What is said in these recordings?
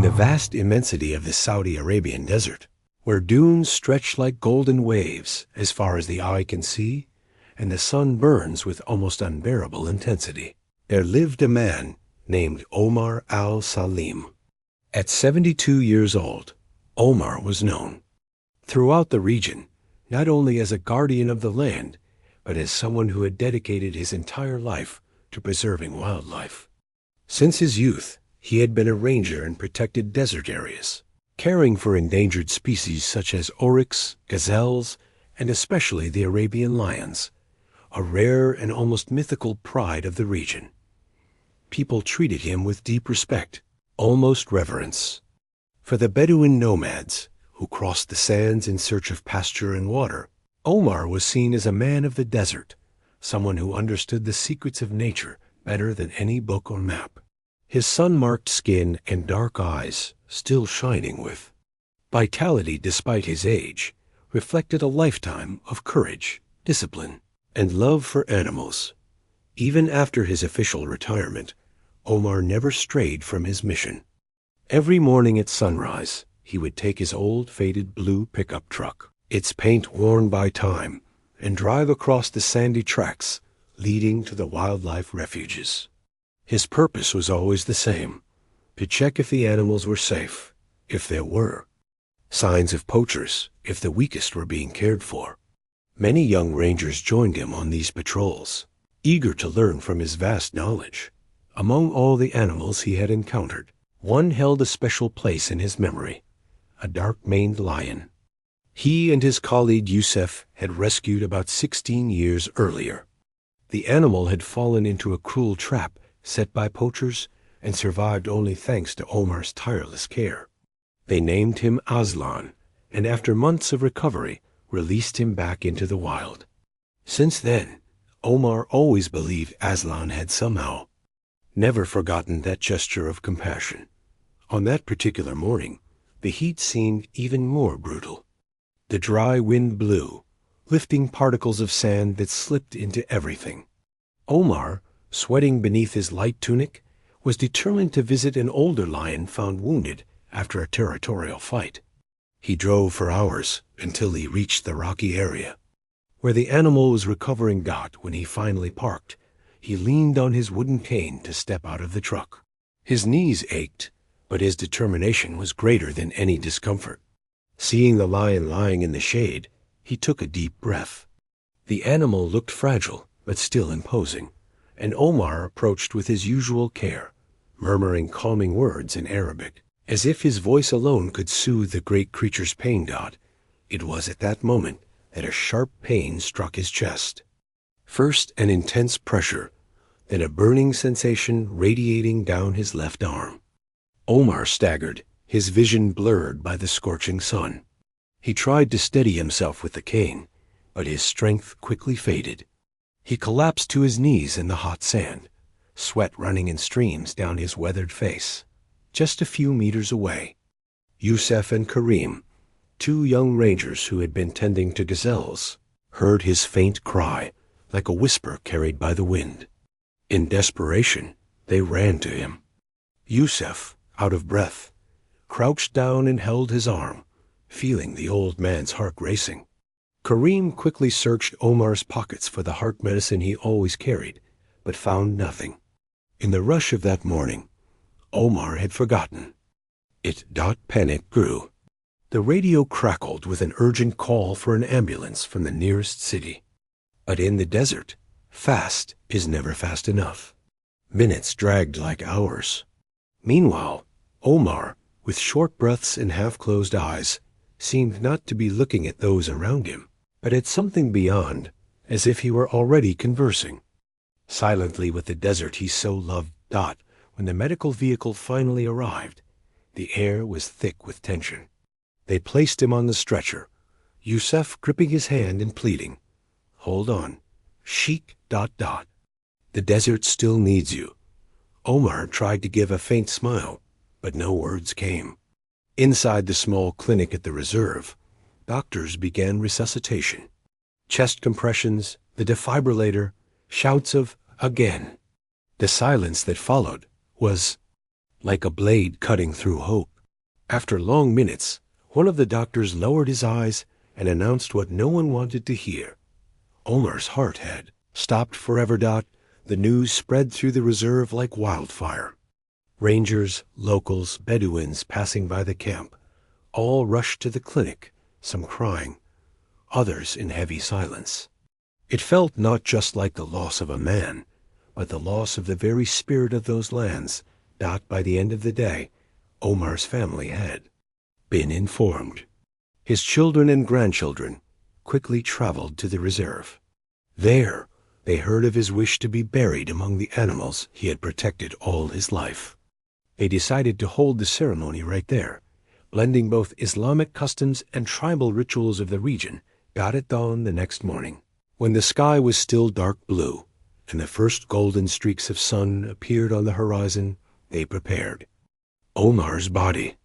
the vast immensity of the Saudi Arabian desert, where dunes stretch like golden waves as far as the eye can see, and the sun burns with almost unbearable intensity, there lived a man named Omar al-Salim. At 72 years old, Omar was known throughout the region not only as a guardian of the land, but as someone who had dedicated his entire life to preserving wildlife. Since his youth, he had been a ranger in protected desert areas, caring for endangered species such as oryx, gazelles, and especially the Arabian lions, a rare and almost mythical pride of the region. People treated him with deep respect, almost reverence. For the Bedouin nomads who crossed the sands in search of pasture and water, Omar was seen as a man of the desert, someone who understood the secrets of nature better than any book or map. His sun-marked skin and dark eyes, still shining with vitality despite his age, reflected a lifetime of courage, discipline, and love for animals. Even after his official retirement, Omar never strayed from his mission. Every morning at sunrise, he would take his old faded blue pickup truck, its paint worn by time, and drive across the sandy tracks leading to the wildlife refuges. His purpose was always the same: to check if the animals were safe, if there were signs of poachers, if the weakest were being cared for. Many young rangers joined him on these patrols, eager to learn from his vast knowledge. Among all the animals he had encountered, one held a special place in his memory: a dark-maned lion. He and his colleague Yusef had rescued about 16 years earlier. The animal had fallen into a cruel trap set by poachers and survived only thanks to Omar's tireless care. They named him Aslan, and after months of recovery, released him back into the wild. Since then, Omar always believed Aslan had somehow never forgotten that gesture of compassion. On that particular morning, the heat seemed even more brutal. The dry wind blew, lifting particles of sand that slipped into everything. Omar, sweating beneath his light tunic, was determined to visit an older lion found wounded after a territorial fight. He drove for hours until he reached the rocky area. Where the animal was recovering got when he finally parked, he leaned on his wooden cane to step out of the truck. His knees ached, but his determination was greater than any discomfort. Seeing the lion lying in the shade, he took a deep breath. The animal looked fragile, but still imposing, and Omar approached with his usual care, murmuring calming words in Arabic, as if his voice alone could soothe the great creature's pain. It was at that moment that a sharp pain struck his chest. First an intense pressure, then a burning sensation radiating down his left arm. Omar staggered, his vision blurred by the scorching sun. He tried to steady himself with the cane, but his strength quickly faded. He collapsed to his knees in the hot sand, sweat running in streams down his weathered face. Just a few meters away, Yusef and Karim, two young rangers who had been tending to gazelles, heard his faint cry, like a whisper carried by the wind. In desperation, they ran to him. Yusef, out of breath, crouched down and held his arm, feeling the old man's heart racing. Karim quickly searched Omar's pockets for the heart medicine he always carried, but found nothing. In the rush of that morning, Omar had forgotten. Panic grew. The radio crackled with an urgent call for an ambulance from the nearest city. But in the desert, fast is never fast enough. Minutes dragged like hours. Meanwhile, Omar, with short breaths and half-closed eyes, seemed not to be looking at those around him, but at something beyond, as if he were already conversing silently with the desert he so loved. When the medical vehicle finally arrived, the air was thick with tension. They placed him on the stretcher, Yusef gripping his hand and pleading, "Hold on. Sheik. The desert still needs you." Omar tried to give a faint smile, but no words came. Inside the small clinic at the reserve, doctors began resuscitation. Chest compressions, the defibrillator, shouts of "again." The silence that followed was like a blade cutting through hope. After long minutes, one of the doctors lowered his eyes and announced what no one wanted to hear. Omar's heart had stopped forever. The news spread through the reserve like wildfire. Rangers, locals, Bedouins passing by the camp, all rushed to the clinic, some crying, others in heavy silence. It felt not just like the loss of a man, but the loss of the very spirit of those lands. By the end of the day, Omar's family had been informed. His children and grandchildren quickly traveled to the reserve. There, they heard of his wish to be buried among the animals he had protected all his life. They decided to hold the ceremony right there, blending both Islamic customs and tribal rituals of the region. At dawn the next morning, when the sky was still dark blue and the first golden streaks of sun appeared on the horizon, they prepared Omar's body.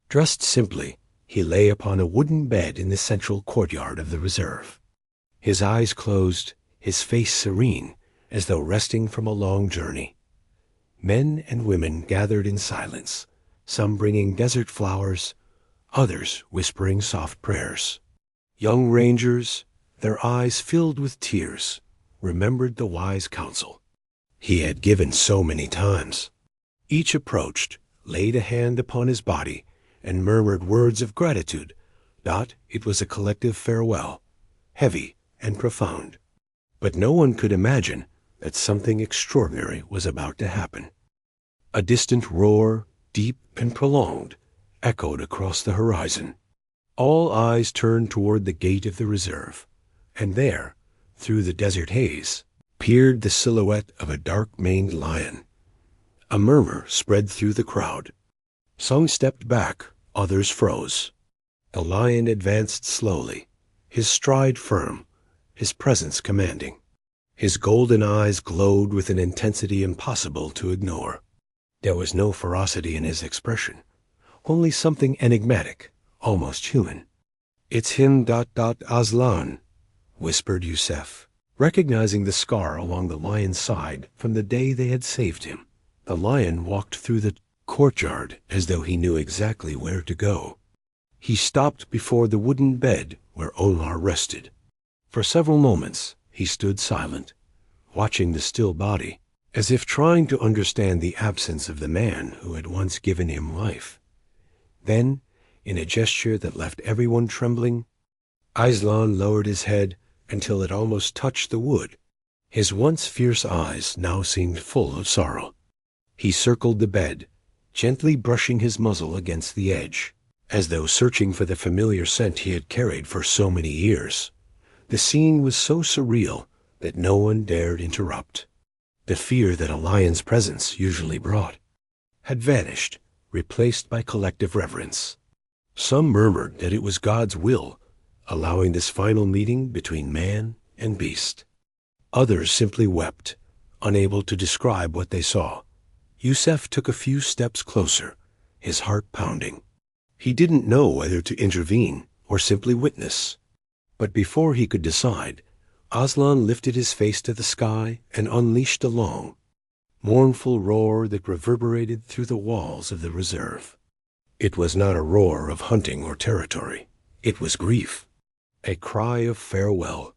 Dressed simply, he lay upon a wooden bed in the central courtyard of the reserve. His eyes closed, his face serene, as though resting from a long journey. Men and women gathered in silence, some bringing desert flowers, others whispering soft prayers. Young rangers, their eyes filled with tears, remembered the wise counsel he had given so many times. Each approached, laid a hand upon his body, and murmured words of gratitude. It was a collective farewell, heavy and profound. But no one could imagine that something extraordinary was about to happen. A distant roar, deep and prolonged, echoed across the horizon. All eyes turned toward the gate of the reserve, and there, through the desert haze, peered the silhouette of a dark-maned lion. A murmur spread through the crowd. Some stepped back, others froze. The lion advanced slowly, his stride firm, his presence commanding. His golden eyes glowed with an intensity impossible to ignore. There was no ferocity in his expression, only something enigmatic, almost human. "It's him. Aslan," whispered Yusef, recognizing the scar along the lion's side from the day they had saved him. The lion walked through the courtyard as though he knew exactly where to go. He stopped before the wooden bed where Omar rested. For several moments he stood silent, watching the still body, as if trying to understand the absence of the man who had once given him life. Then, in a gesture that left everyone trembling, Aslan lowered his head until it almost touched the wood. His once fierce eyes now seemed full of sorrow. He circled the bed, gently brushing his muzzle against the edge, as though searching for the familiar scent he had carried for so many years. The scene was so surreal that no one dared interrupt. The fear that a lion's presence usually brought had vanished, replaced by collective reverence. Some murmured that it was God's will, allowing this final meeting between man and beast. Others simply wept, unable to describe what they saw. Yusef took a few steps closer, his heart pounding. He didn't know whether to intervene or simply witness. But before he could decide, Aslan lifted his face to the sky and unleashed a long, mournful roar that reverberated through the walls of the reserve. It was not a roar of hunting or territory. It was grief, a cry of farewell.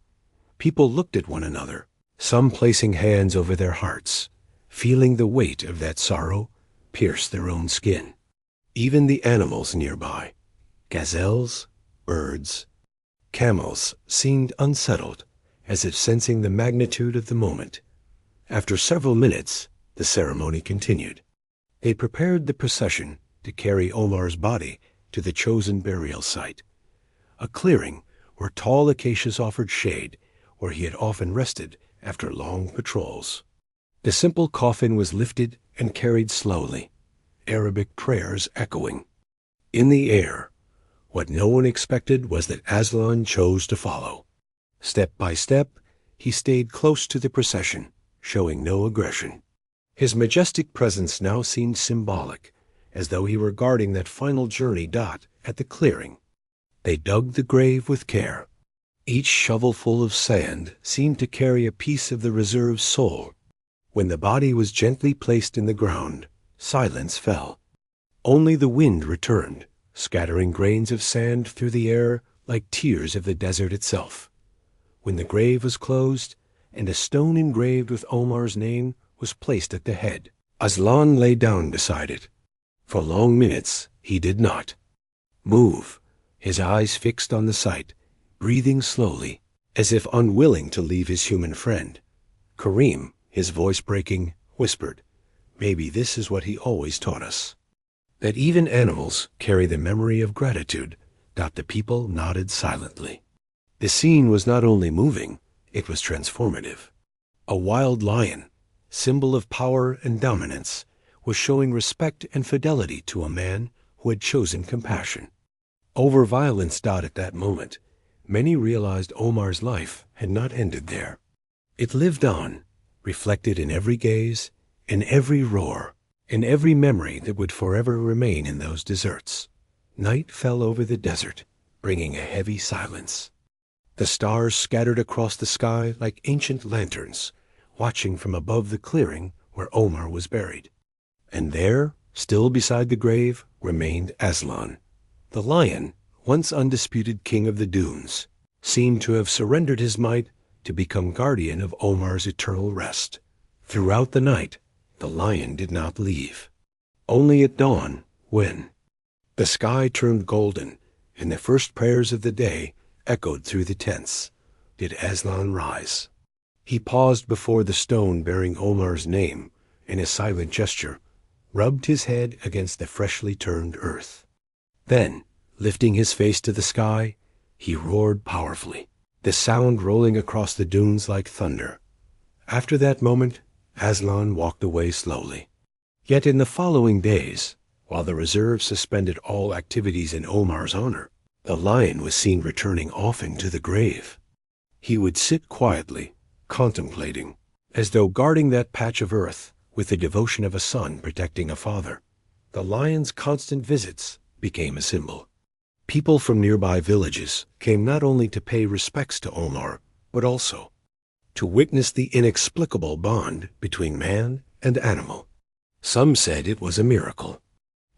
People looked at one another, some placing hands over their hearts, feeling the weight of that sorrow pierce their own skin. Even the animals nearby, gazelles, birds, camels, seemed unsettled, as if sensing the magnitude of the moment. After several minutes, the ceremony continued. They prepared the procession to carry Omar's body to the chosen burial site, a clearing where tall acacias offered shade, where he had often rested after long patrols. The simple coffin was lifted and carried slowly, Arabic prayers echoing. In the air, what no one expected was that Aslan chose to follow. Step by step, he stayed close to the procession, showing no aggression. His majestic presence now seemed symbolic, as though he were guarding that final journey. At the clearing, they dug the grave with care. Each shovelful of sand seemed to carry a piece of the reserve's soul. When the body was gently placed in the ground, silence fell. Only the wind returned, scattering grains of sand through the air like tears of the desert itself. When the grave was closed, and a stone engraved with Omar's name was placed at the head, Aslan lay down beside it. For long minutes he did not move, his eyes fixed on the sight, breathing slowly, as if unwilling to leave his human friend. Karim, his voice breaking, whispered, "Maybe this is what he always taught us, that even animals carry the memory of gratitude." The people nodded silently. The scene was not only moving, it was transformative. A wild lion, symbol of power and dominance, was showing respect and fidelity to a man who had chosen compassion. Over violence. At that moment, many realized Omar's life had not ended there. It lived on, reflected in every gaze, in every roar, in every memory that would forever remain in those deserts. Night fell over the desert, bringing a heavy silence. The stars scattered across the sky like ancient lanterns, watching from above the clearing where Omar was buried. And there, still beside the grave, remained Aslan. The lion, once undisputed king of the dunes, seemed to have surrendered his might to become guardian of Omar's eternal rest. Throughout the night, the lion did not leave. Only at dawn, when the sky turned golden and the first prayers of the day echoed through the tents, did Aslan rise. He paused before the stone bearing Omar's name, in a silent gesture, rubbed his head against the freshly turned earth. Then, lifting his face to the sky, he roared powerfully, the sound rolling across the dunes like thunder. After that moment, Aslan walked away slowly. Yet in the following days, while the reserve suspended all activities in Omar's honor, the lion was seen returning often to the grave. He would sit quietly, contemplating, as though guarding that patch of earth with the devotion of a son protecting a father. The lion's constant visits became a symbol. People from nearby villages came not only to pay respects to Omar, but also to witness the inexplicable bond between man and animal. Some said it was a miracle.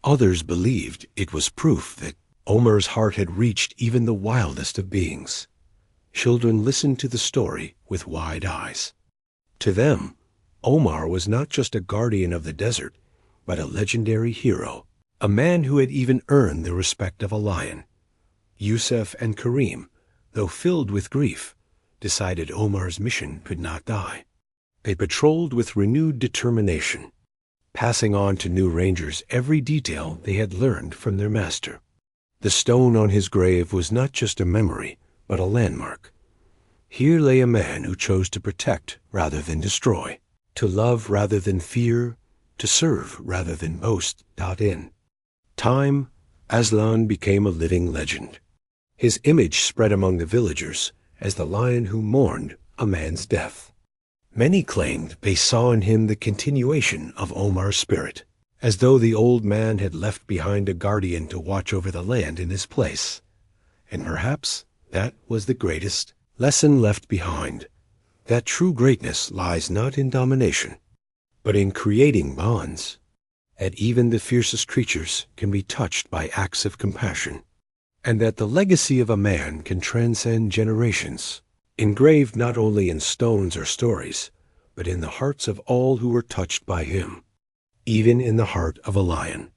Others believed it was proof that Omar's heart had reached even the wildest of beings. Children listened to the story with wide eyes. To them, Omar was not just a guardian of the desert, but a legendary hero, a man who had even earned the respect of a lion. Yusuf and Karim, though filled with grief, decided Omar's mission could not die. They patrolled with renewed determination, passing on to new rangers every detail they had learned from their master. The stone on his grave was not just a memory, but a landmark. Here lay a man who chose to protect rather than destroy, to love rather than fear, to serve rather than boast. In time, Aslan became a living legend. His image spread among the villagers as the lion who mourned a man's death. Many claimed they saw in him the continuation of Omar's spirit, as though the old man had left behind a guardian to watch over the land in his place. And perhaps that was the greatest lesson left behind, that true greatness lies not in domination, but in creating bonds, that even the fiercest creatures can be touched by acts of compassion, and that the legacy of a man can transcend generations, engraved not only in stones or stories, but in the hearts of all who were touched by him, even in the heart of a lion.